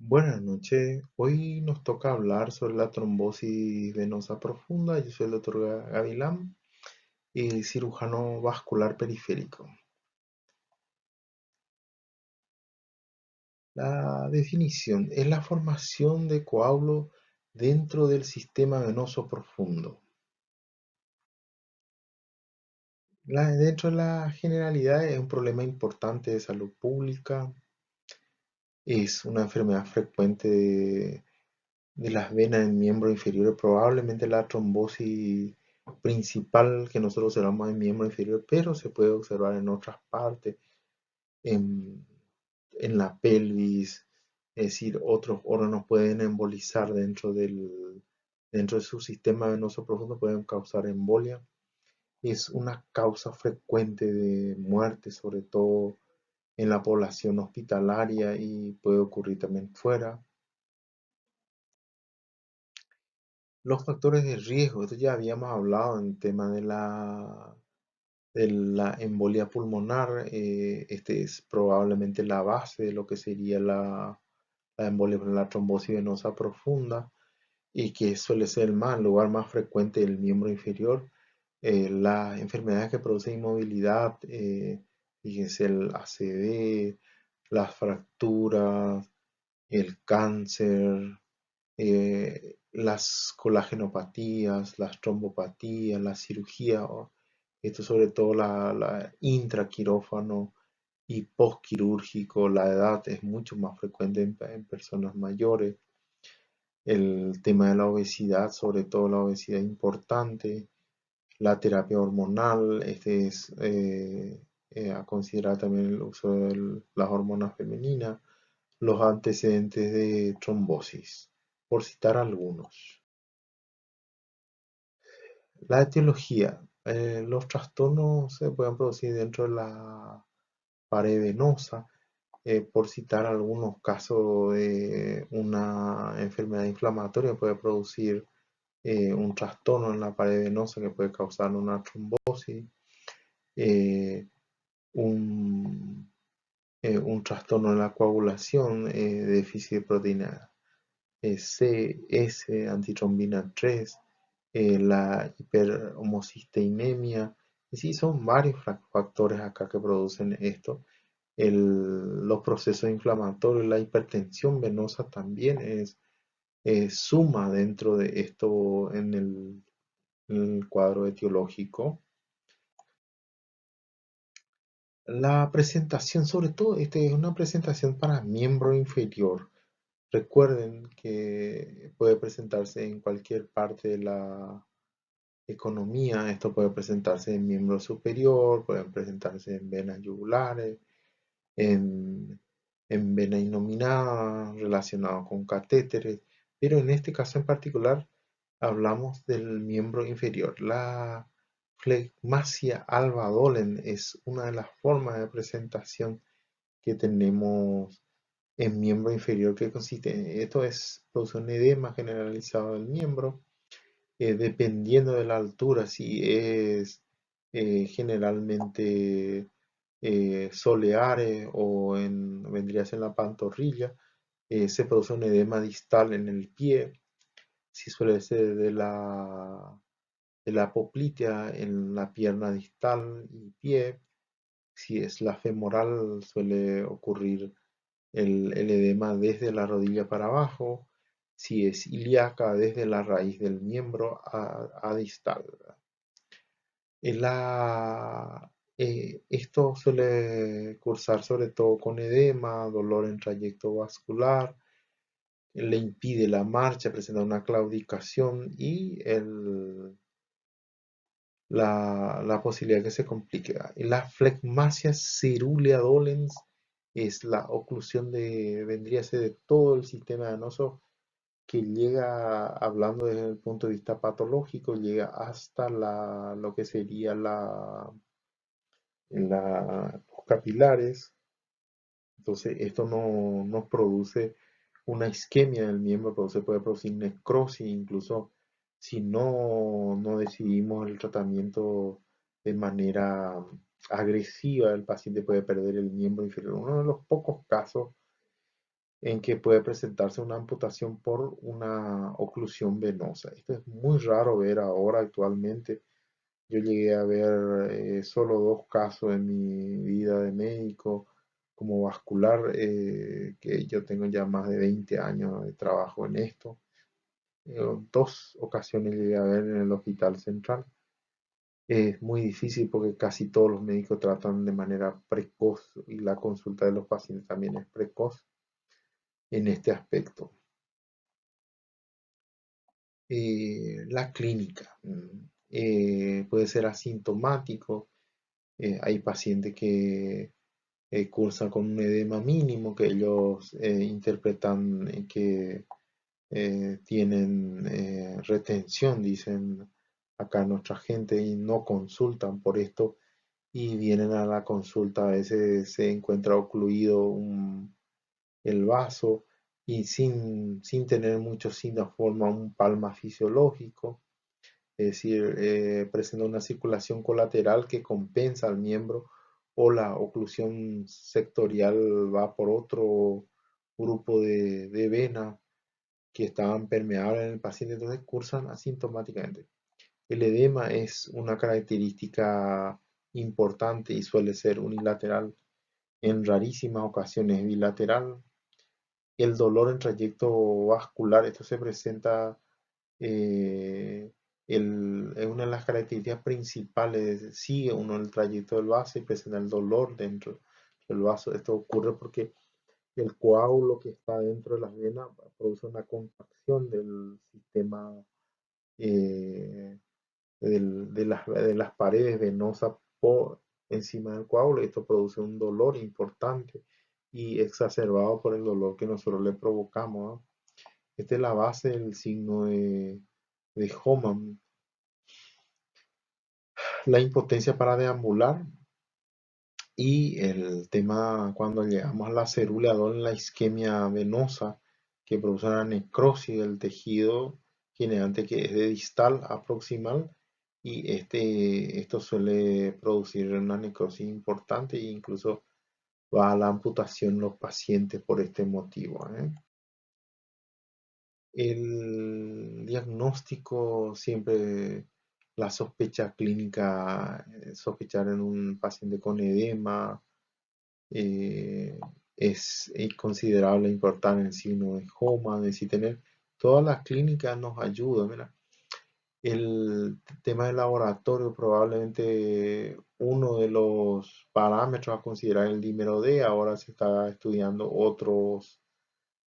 Buenas noches. Hoy nos toca hablar sobre la trombosis venosa profunda. Yo soy el doctor Gavilán, cirujano vascular periférico. La definición es la formación de coágulos dentro del sistema venoso profundo. Dentro de la generalidad es un problema importante de salud pública. Es una enfermedad frecuente de las venas en miembros inferiores, probablemente la trombosis principal que nosotros observamos en miembro inferior, pero se puede observar en otras partes, en, en la pelvis, es decir, otros órganos pueden embolizar dentro de su sistema venoso profundo, pueden causar embolia. Es una causa frecuente de muerte, sobre todo en la población hospitalaria y puede ocurrir también fuera. Los factores de riesgo, esto ya habíamos hablado en el tema de la embolia pulmonar. Este es probablemente la base de lo que sería la embolia por la trombosis venosa profunda y que suele ser el lugar más frecuente del miembro inferior. Las enfermedades que producen inmovilidad, fíjense el ACV, las fracturas, el cáncer, las colagenopatías, las trombopatías, la cirugía, esto sobre todo la intraquirófano y postquirúrgico, la edad es mucho más frecuente en personas mayores. El tema de la obesidad, sobre todo la obesidad importante, la terapia hormonal, este es a considerar también el uso de las hormonas femeninas, los antecedentes de trombosis, por citar algunos. La etiología. Los trastornos se pueden producir dentro de la pared venosa, por citar algunos casos de una enfermedad inflamatoria puede producir un trastorno en la pared venosa que puede causar una trombosis, eh, un, un trastorno en la coagulación, déficit de proteína C, S, antitrombina 3, la hiperhomocisteinemia. Y sí, son varios factores acá que producen esto. Los procesos inflamatorios, la hipertensión venosa también suma dentro de esto en el cuadro etiológico. La presentación, sobre todo, este es una presentación para miembro inferior. Recuerden que puede presentarse en cualquier parte de la economía. Esto puede presentarse en miembro superior, pueden presentarse en venas yugulares, en, en vena innominada, relacionado con catéteres, pero en este caso en particular hablamos del miembro inferior. La flegmasia alba dolens es una de las formas de presentación que tenemos en miembro inferior, que consiste, esto es, produce un edema generalizado del miembro, dependiendo de la altura, si es generalmente soleares o vendría a ser en la pantorrilla, se produce un edema distal en el pie, si suele ser de la poplitea en la pierna distal y pie, si es la femoral suele ocurrir el edema desde la rodilla para abajo, si es ilíaca desde la raíz del miembro a distal. Esto suele cursar sobre todo con edema, dolor en trayecto vascular, le impide la marcha, presenta una claudicación y la posibilidad que se complique. La flegmasia cerulea dolens es la oclusión vendría a ser de todo el sistema venoso que llega, hablando desde el punto de vista patológico, llega hasta lo que sería los capilares. Entonces, esto no nos produce una isquemia del miembro, pero se puede producir necrosis, incluso si no decidimos el tratamiento de manera agresiva, el paciente puede perder el miembro inferior. Uno de los pocos casos en que puede presentarse una amputación por una oclusión venosa. Esto es muy raro ver ahora actualmente. Yo llegué a ver solo dos casos en mi vida de médico como vascular, que yo tengo ya más de 20 años de trabajo en esto. Dos ocasiones llegué a ver en el hospital central. Es muy difícil porque casi todos los médicos tratan de manera precoz y la consulta de los pacientes también es precoz en este aspecto. La clínica puede ser asintomático. Hay pacientes que cursan con un edema mínimo que ellos interpretan que tienen retención, dicen acá nuestra gente, y no consultan por esto y vienen a la consulta. A veces se encuentra ocluido el vaso y sin tener mucho síntoma forma un palma fisiológico, es decir, presenta una circulación colateral que compensa al miembro, o la oclusión sectorial va por otro grupo de venas que estaban permeables en el paciente, entonces cursan asintomáticamente. El edema es una característica importante y suele ser unilateral, en rarísimas ocasiones bilateral. El dolor en trayecto vascular, esto se presenta, eh, es una de las características principales. Sigue uno el trayecto del vaso y presenta el dolor dentro del vaso. Esto ocurre porque el coágulo que está dentro de las venas produce una contracción del sistema, eh, de las paredes venosas por encima del coágulo. Esto produce un dolor importante y exacerbado por el dolor que nosotros le provocamos, ¿no? Esta es la base del signo de Hohmann. La impotencia para deambular y el tema cuando llegamos a la cérula en la isquemia venosa, que produce una necrosis del tejido generante que es de distal a proximal, y esto suele producir una necrosis importante e incluso va a la amputación los pacientes por este motivo, ¿eh? El diagnóstico siempre, la sospecha clínica, sospechar en un paciente con edema, eh, es considerable importante en el signo de Hohmann, es decir, tener todas las clínicas nos ayudan. Mira, el tema del laboratorio, probablemente uno de los parámetros a considerar el dímero D. Ahora se está estudiando otros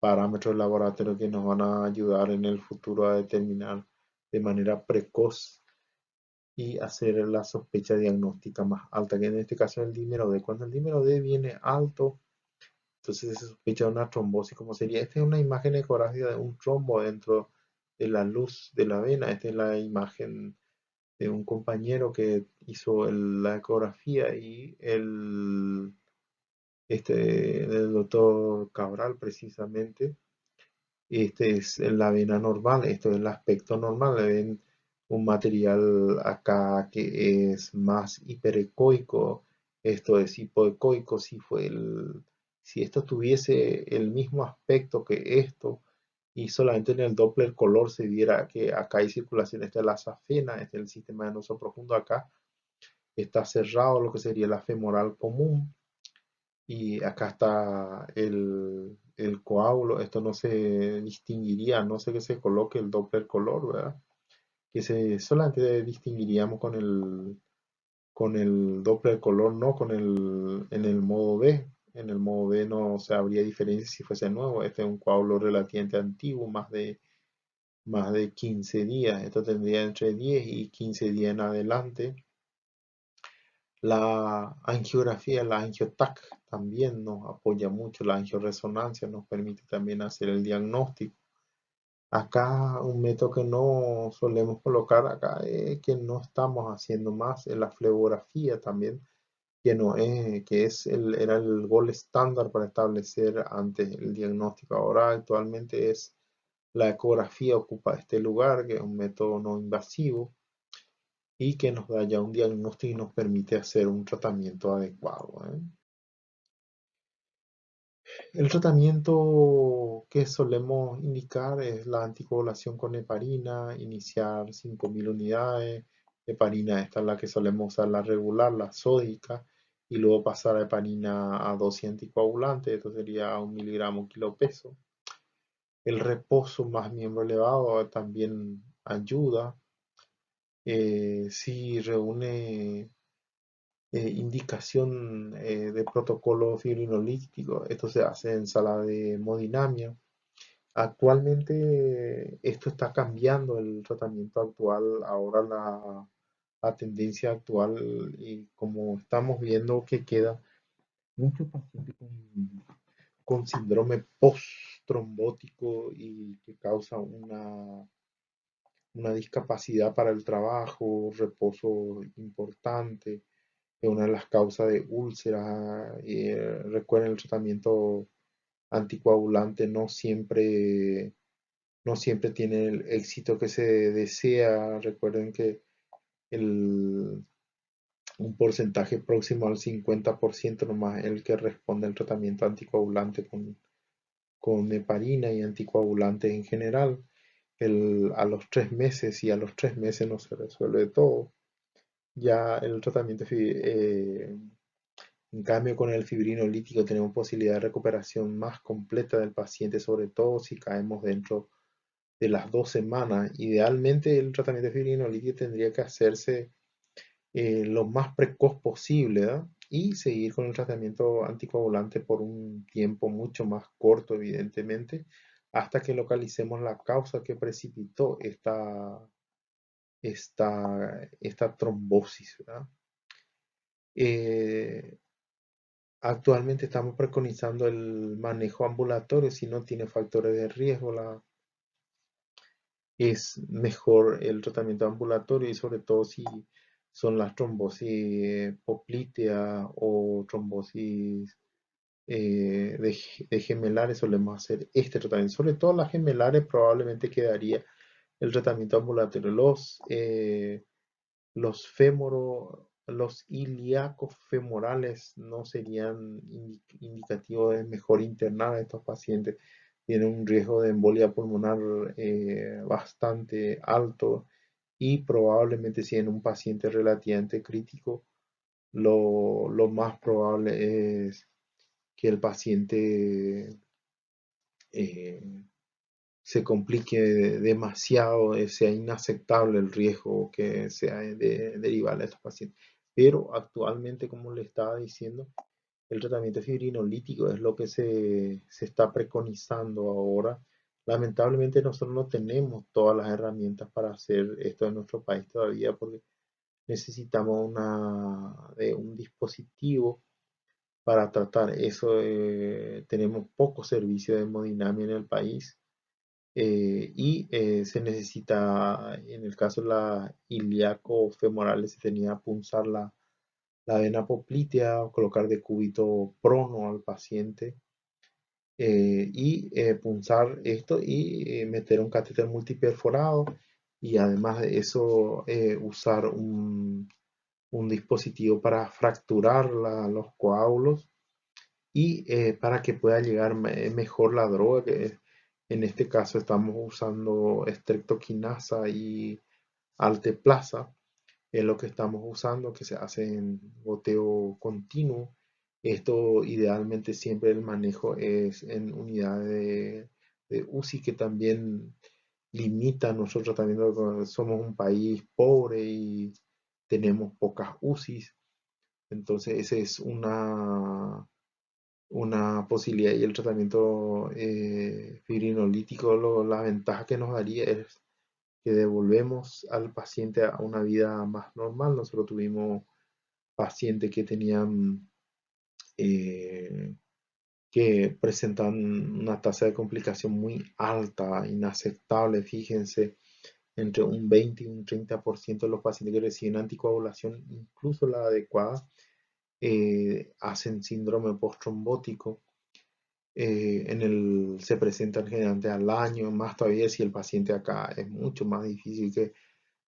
parámetros de laboratorio que nos van a ayudar en el futuro a determinar de manera precoz y hacer la sospecha diagnóstica más alta, que en este caso es el dímero D. Cuando el dímero D viene alto, entonces se sospecha de una trombosis. Como sería, esta es una imagen ecográfica de un trombo dentro de la luz de la vena. Esta es la imagen de un compañero que hizo la ecografía, y el doctor Cabral precisamente. Este es la vena normal, esto es el aspecto normal. Ven un material acá que es más hiperecoico, esto es hipoecoico. Si esto tuviese el mismo aspecto que esto, y solamente en el Doppler color se viera que acá hay circulación, esta es la safena, este es el sistema venoso profundo, acá está cerrado lo que sería la femoral común, y acá está el coágulo. Esto no se distinguiría, a no sé que se coloque el Doppler color, ¿verdad? Que solamente distinguiríamos con el Doppler color, no en el modo B. En el modo B no se habría diferencia si fuese nuevo. Este es un coágulo relativamente antiguo, más de 15 días. Esto tendría entre 10 y 15 días en adelante. La angiografía, la angiotac, también nos apoya mucho. La angioresonancia nos permite también hacer el diagnóstico. Acá un método que no solemos colocar acá, que no estamos haciendo más, es la flebografía también, era el gol estándar para establecer antes el diagnóstico. Ahora actualmente es la ecografía, ocupa este lugar, que es un método no invasivo y que nos da ya un diagnóstico y nos permite hacer un tratamiento adecuado, ¿eh? El tratamiento que solemos indicar es la anticoagulación con heparina, iniciar 5.000 unidades. Heparina, esta es la que solemos usar, la regular, la sódica, y luego pasar a heparina a dosis anticoagulante, esto sería 1 miligramo kilo peso. El reposo más miembro elevado también ayuda. Si reúne indicación de protocolo fibrinolítico, esto se hace en sala de hemodinamia. Actualmente esto está cambiando el tratamiento actual, ahora la tendencia actual y como estamos viendo que queda muchos pacientes con síndrome post-trombótico y que causa una discapacidad para el trabajo, reposo importante, es una de las causas de úlceras. Recuerden, el tratamiento anticoagulante no siempre tiene el éxito que se desea. Recuerden que el, un porcentaje próximo al 50% nomás es el que responde al tratamiento anticoagulante con heparina y anticoagulantes en general. A los 3 meses, y a los 3 meses no se resuelve todo. Ya el tratamiento, en cambio, con el fibrinolítico tenemos posibilidad de recuperación más completa del paciente, sobre todo si caemos dentro de las 2 semanas. Idealmente el tratamiento de fibrinolitis tendría que hacerse lo más precoz posible, ¿verdad? Y seguir con el tratamiento anticoagulante por un tiempo mucho más corto, evidentemente, hasta que localicemos la causa que precipitó esta trombosis, ¿verdad? Eh, Actualmente estamos preconizando el manejo ambulatorio si no tiene factores de riesgo. Es mejor el tratamiento ambulatorio y sobre todo si son las trombosis poplitea o trombosis de gemelares, solemos hacer este tratamiento. Sobre todo las gemelares probablemente quedaría el tratamiento ambulatorio. Los ilíacos femorales no serían indicativos de mejor internar a estos pacientes. Tienen un riesgo de embolia pulmonar bastante alto y probablemente si en un paciente relativamente crítico, lo más probable es que el paciente eh, se complique demasiado, sea inaceptable el riesgo que sea derivado a estos pacientes. Pero actualmente, como le estaba diciendo, el tratamiento fibrinolítico es lo que se está preconizando ahora. Lamentablemente nosotros no tenemos todas las herramientas para hacer esto en nuestro país todavía porque necesitamos de un dispositivo para tratar eso. Tenemos pocos servicios de hemodinamia en el país y se necesita, en el caso de la ilíaco femorales, se tenía que punzar la vena poplitea o colocar de cúbito prono al paciente y punzar esto y meter un catéter multiperforado y además de eso usar un dispositivo para fracturar los coágulos y para que pueda llegar mejor la droga, que en este caso estamos usando streptokinasa y alteplasa, es lo que estamos usando, que se hace en goteo continuo. Esto idealmente siempre el manejo es en unidades de UCI, que también limita nuestro tratamiento. Somos un país pobre y tenemos pocas UCIs, entonces esa es una posibilidad. Y el tratamiento fibrinolítico, la ventaja que nos daría es que devolvemos al paciente a una vida más normal. Nosotros tuvimos pacientes que tenían eh, que presentan una tasa de complicación muy alta, inaceptable. Fíjense, entre un 20 y un 30% de los pacientes que reciben anticoagulación, incluso la adecuada, hacen síndrome postraumático. Se presentan generalmente al año, más todavía si el paciente acá es mucho más difícil que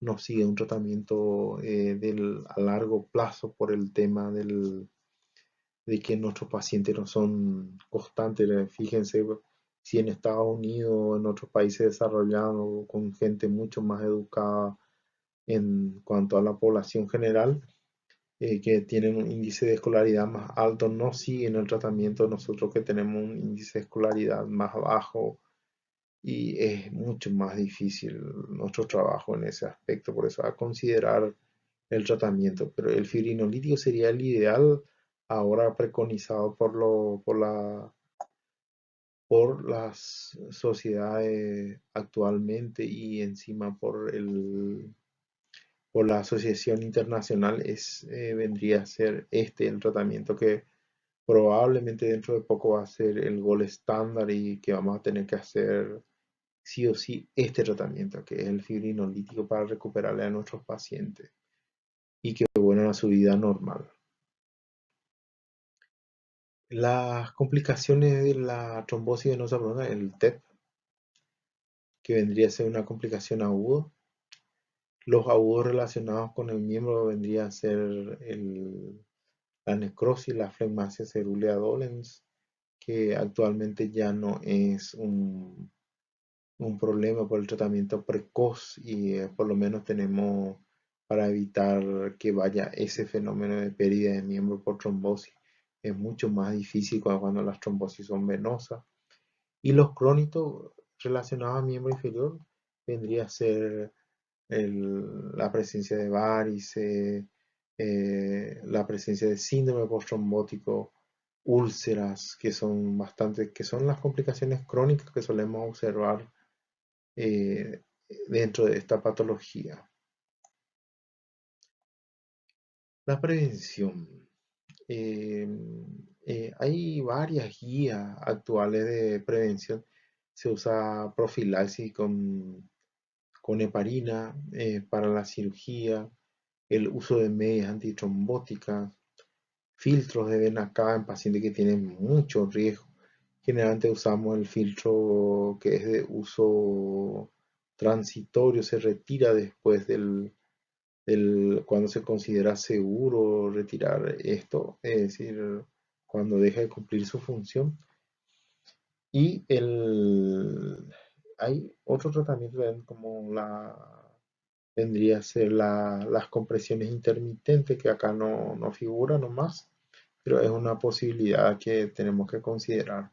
no siga un tratamiento a largo plazo por el tema de que nuestros pacientes no son constantes. Fíjense si en Estados Unidos o en otros países desarrollados con gente mucho más educada en cuanto a la población general, que tienen un índice de escolaridad más alto, no siguen el tratamiento. Nosotros que tenemos un índice de escolaridad más bajo y es mucho más difícil nuestro trabajo en ese aspecto, por eso a considerar el tratamiento, pero el fibrinolítico sería el ideal ahora preconizado por las sociedades actualmente y encima por la asociación internacional vendría a ser el tratamiento que probablemente dentro de poco va a ser el gol estándar y que vamos a tener que hacer sí o sí este tratamiento, que es el fibrinolítico para recuperarle a nuestros pacientes y que vuelvan a su vida normal. Las complicaciones de la trombosis venosa profunda, el TEP, que vendría a ser una complicación aguda. Los agudos relacionados con el miembro vendría a ser la necrosis, la flegmasia cerulea dolens, que actualmente ya no es un problema por el tratamiento precoz y por lo menos tenemos para evitar que vaya ese fenómeno de pérdida de miembro por trombosis. Es mucho más difícil cuando las trombosis son venosas. Y los crónicos relacionados al miembro inferior vendría a ser la presencia de varices, la presencia de síndrome postrombótico, úlceras, que son las complicaciones crónicas que solemos observar eh, dentro de esta patología. La prevención. Eh, Hay varias guías actuales de prevención. Se usa profilaxis con heparina para la cirugía, el uso de medias antitrombóticas, filtros de vena cava en pacientes que tienen mucho riesgo. Generalmente usamos el filtro que es de uso transitorio, se retira después cuando se considera seguro retirar esto, es decir, cuando deja de cumplir su función. Y hay otro tratamiento también como vendría a ser las compresiones intermitentes, que acá no figura nomás, pero es una posibilidad que tenemos que considerar.